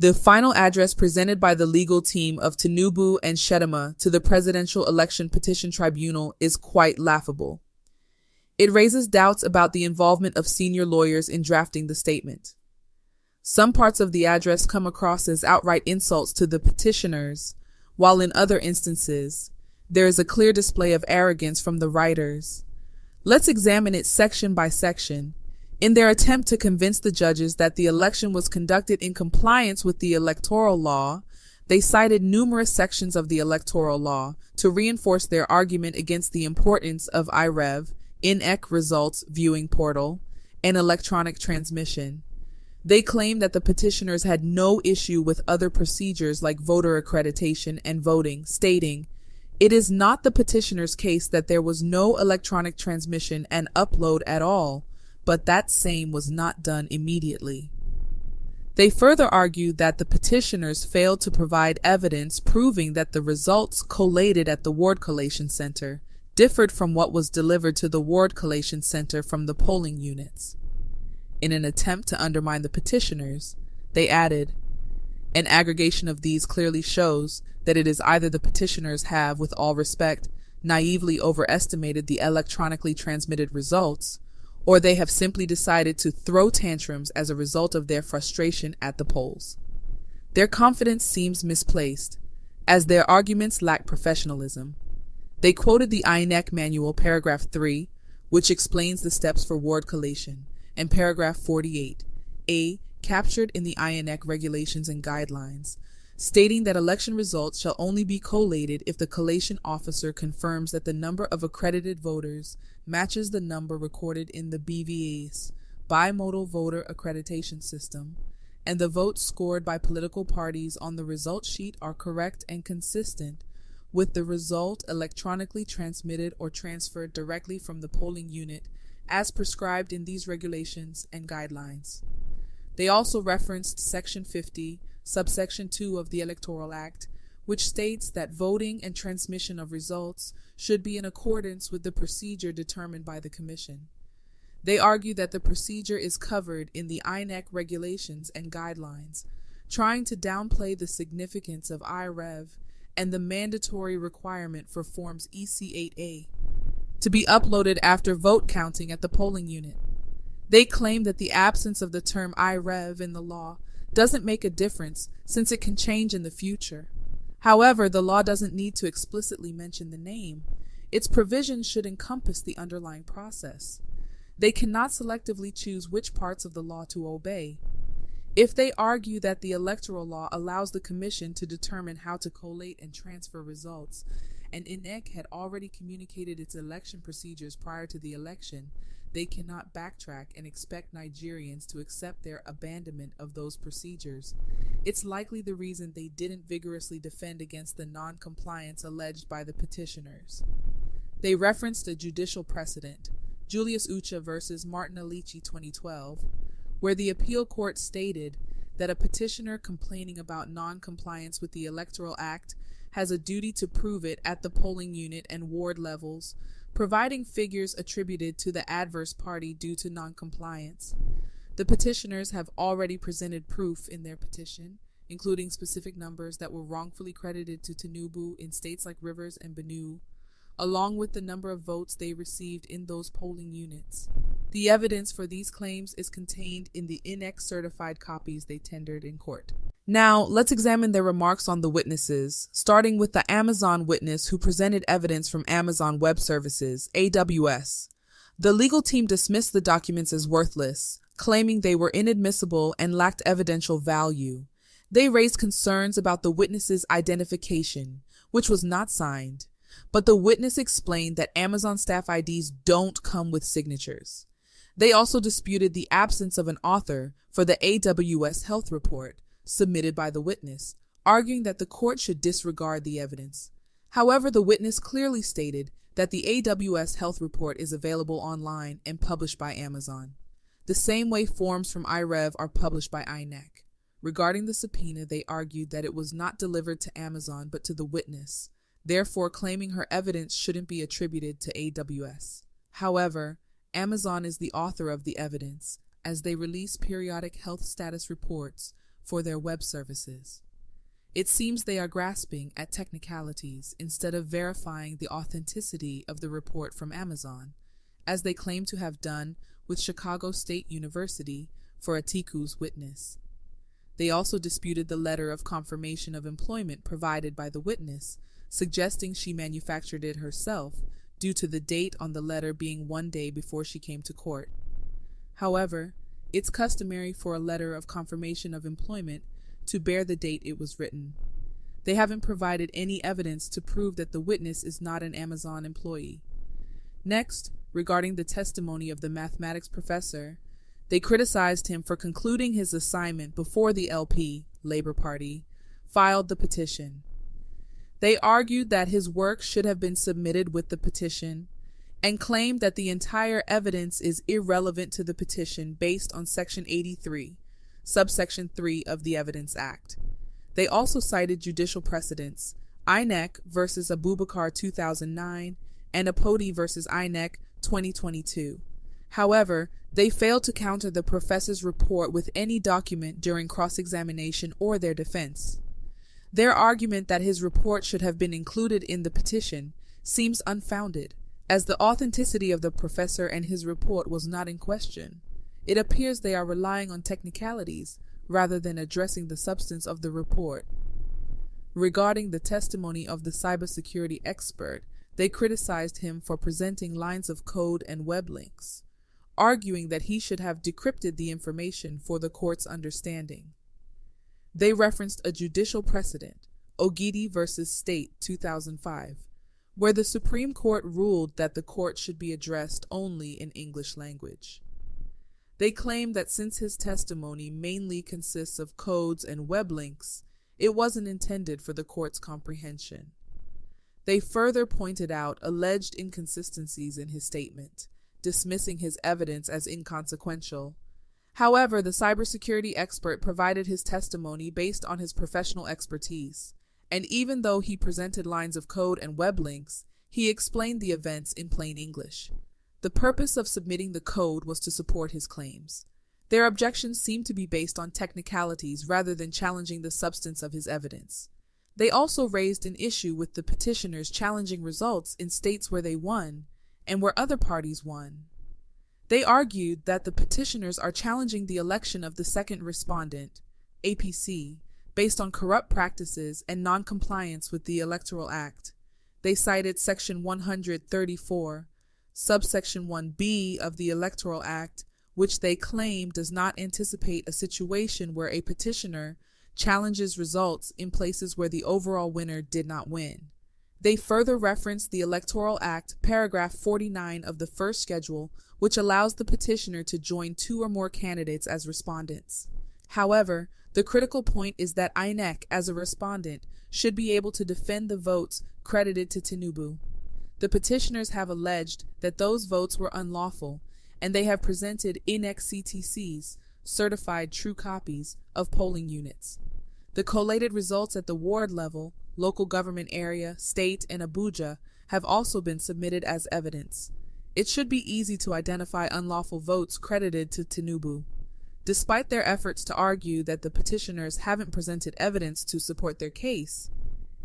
The final address presented by the legal team of Tinubu and Shettima to the Presidential Election Petition Tribunal is quite laughable. It raises doubts about the involvement of senior lawyers in drafting the statement. Some parts of the address come across as outright insults to the petitioners, while in other instances, there is a clear display of arrogance from the writers. Let's examine it section by section. In their attempt to convince the judges that the election was conducted in compliance with the electoral law, they cited numerous sections of the electoral law to reinforce their argument against the importance of IREV, INEC Results Viewing Portal, and electronic transmission. They claim that the petitioners had no issue with other procedures like voter accreditation and voting, stating, "It is not the petitioner's case that there was no electronic transmission and upload at all, but that same was not done immediately." They further argue that the petitioners failed to provide evidence proving that the results collated at the ward collation center differed from what was delivered to the ward collation center from the polling units. In an attempt to undermine the petitioners, they added, "An aggregation of these clearly shows that it is either the petitioners have, with all respect, naively overestimated the electronically transmitted results, or they have simply decided to throw tantrums as a result of their frustration at the polls. Their confidence seems misplaced, as their arguments lack professionalism." They quoted the INEC manual paragraph 3, which explains the steps for ward collation, and paragraph 48A, captured in the INEC regulations and guidelines, stating that election results shall only be collated if the collation officer confirms that the number of accredited voters matches the number recorded in the BVA's bimodal voter accreditation system, and the votes scored by political parties on the result sheet are correct and consistent with the result electronically transmitted or transferred directly from the polling unit as prescribed in these regulations and guidelines. They also referenced Section 50, subsection 2 of the Electoral Act, which states that voting and transmission of results should be in accordance with the procedure determined by the Commission. They argue that the procedure is covered in the INEC regulations and guidelines, trying to downplay the significance of IREV and the mandatory requirement for Forms EC8A to be uploaded after vote counting at the polling unit. They claim that the absence of the term IREV in the law doesn't make a difference since it can change in the future. However, the law doesn't need to explicitly mention the name. Its provisions should encompass the underlying process. They cannot selectively choose which parts of the law to obey. If they argue that the electoral law allows the Commission to determine how to collate and transfer results, and INEC had already communicated its election procedures prior to the election, they cannot backtrack and expect Nigerians to accept their abandonment of those procedures. It's likely the reason they didn't vigorously defend against the non-compliance alleged by the petitioners. They referenced a judicial precedent, Julius Ucha versus Martin Alici 2012, where the appeal court stated that a petitioner complaining about non-compliance with the Electoral Act has a duty to prove it at the polling unit and ward levels, providing figures attributed to the adverse party due to non-compliance. The petitioners have already presented proof in their petition, including specific numbers that were wrongfully credited to Tinubu in states like Rivers and Benue, along with the number of votes they received in those polling units. The evidence for these claims is contained in the INEC certified copies they tendered in court. Now, let's examine their remarks on the witnesses, starting with the Amazon witness who presented evidence from Amazon Web Services, AWS. The legal team dismissed the documents as worthless, claiming they were inadmissible and lacked evidential value. They raised concerns about the witness's identification, which was not signed, but the witness explained that Amazon staff IDs don't come with signatures. They also disputed the absence of an author for the AWS health report submitted by the witness, arguing that the court should disregard the evidence. However, the witness clearly stated that the AWS health report is available online and published by Amazon, the same way forms from IREV are published by INEC. Regarding the subpoena, they argued that it was not delivered to Amazon but to the witness, therefore claiming her evidence shouldn't be attributed to AWS. However, Amazon is the author of the evidence, as they release periodic health status reports, for their web services. It seems they are grasping at technicalities instead of verifying the authenticity of the report from Amazon, as they claim to have done with Chicago State University for Atiku's witness. They also disputed the letter of confirmation of employment provided by the witness, suggesting she manufactured it herself due to the date on the letter being 1 day before she came to court. However, it's customary for a letter of confirmation of employment to bear the date it was written. They haven't provided any evidence to prove that the witness is not an Amazon employee. Next, regarding the testimony of the mathematics professor, they criticized him for concluding his assignment before the LP, Labor Party, filed the petition. They argued that his work should have been submitted with the petition and claimed that the entire evidence is irrelevant to the petition based on Section 83, subsection 3 of the Evidence Act. They also cited judicial precedents, INEC versus Abubakar 2009 and Apodi versus INEC 2022. However, they failed to counter the professor's report with any document during cross-examination or their defense. Their argument that his report should have been included in the petition seems unfounded, as the authenticity of the professor and his report was not in question. It appears they are relying on technicalities rather than addressing the substance of the report. Regarding the testimony of the cybersecurity expert, they criticized him for presenting lines of code and web links, arguing that he should have decrypted the information for the court's understanding. They referenced a judicial precedent, Ogidi versus State 2005, where the Supreme Court ruled that the court should be addressed only in English language. They claimed that since his testimony mainly consists of codes and web links, it wasn't intended for the court's comprehension. They further pointed out alleged inconsistencies in his statement, dismissing his evidence as inconsequential. However, the cybersecurity expert provided his testimony based on his professional expertise, and even though he presented lines of code and web links, he explained the events in plain English. The purpose of submitting the code was to support his claims. Their objections seemed to be based on technicalities rather than challenging the substance of his evidence. They also raised an issue with the petitioners challenging results in states where they won and where other parties won. They argued that the petitioners are challenging the election of the second respondent, APC, based on corrupt practices and non-compliance with the Electoral Act. They cited Section 134, subsection 1B of the Electoral Act, which they claim does not anticipate a situation where a petitioner challenges results in places where the overall winner did not win. They further referenced the Electoral Act, paragraph 49 of the first schedule, which allows the petitioner to join 2 or more candidates as respondents. However, the critical point is that INEC, as a respondent, should be able to defend the votes credited to Tinubu. The petitioners have alleged that those votes were unlawful, and they have presented INEC CTCs, certified true copies, of polling units. The collated results at the ward level, local government area, state, and Abuja have also been submitted as evidence. It should be easy to identify unlawful votes credited to Tinubu. Despite their efforts to argue that the petitioners haven't presented evidence to support their case,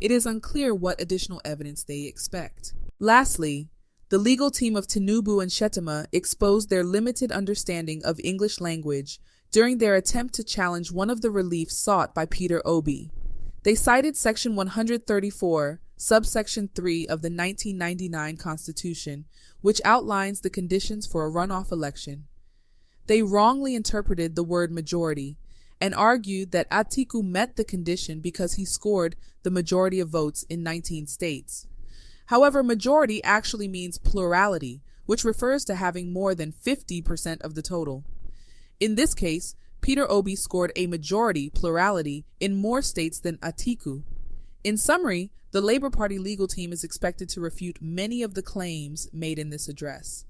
it is unclear what additional evidence they expect. Lastly, the legal team of Tinubu and Shettima exposed their limited understanding of English language during their attempt to challenge one of the reliefs sought by Peter Obi. They cited Section 134, subsection 3 of the 1999 Constitution, which outlines the conditions for a runoff election. They wrongly interpreted the word majority and argued that Atiku met the condition because he scored the majority of votes in 19 states. However, majority actually means plurality, which refers to having more than 50% of the total. In this case, Peter Obi scored a majority plurality in more states than Atiku. In summary, the Labour Party legal team is expected to refute many of the claims made in this address,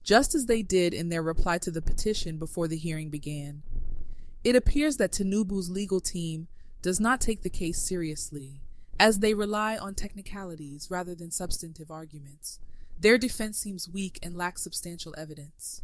just as they did in their reply to the petition before the hearing began. It appears that Tinubu's legal team does not take the case seriously, as they rely on technicalities rather than substantive arguments. Their defense seems weak and lacks substantial evidence.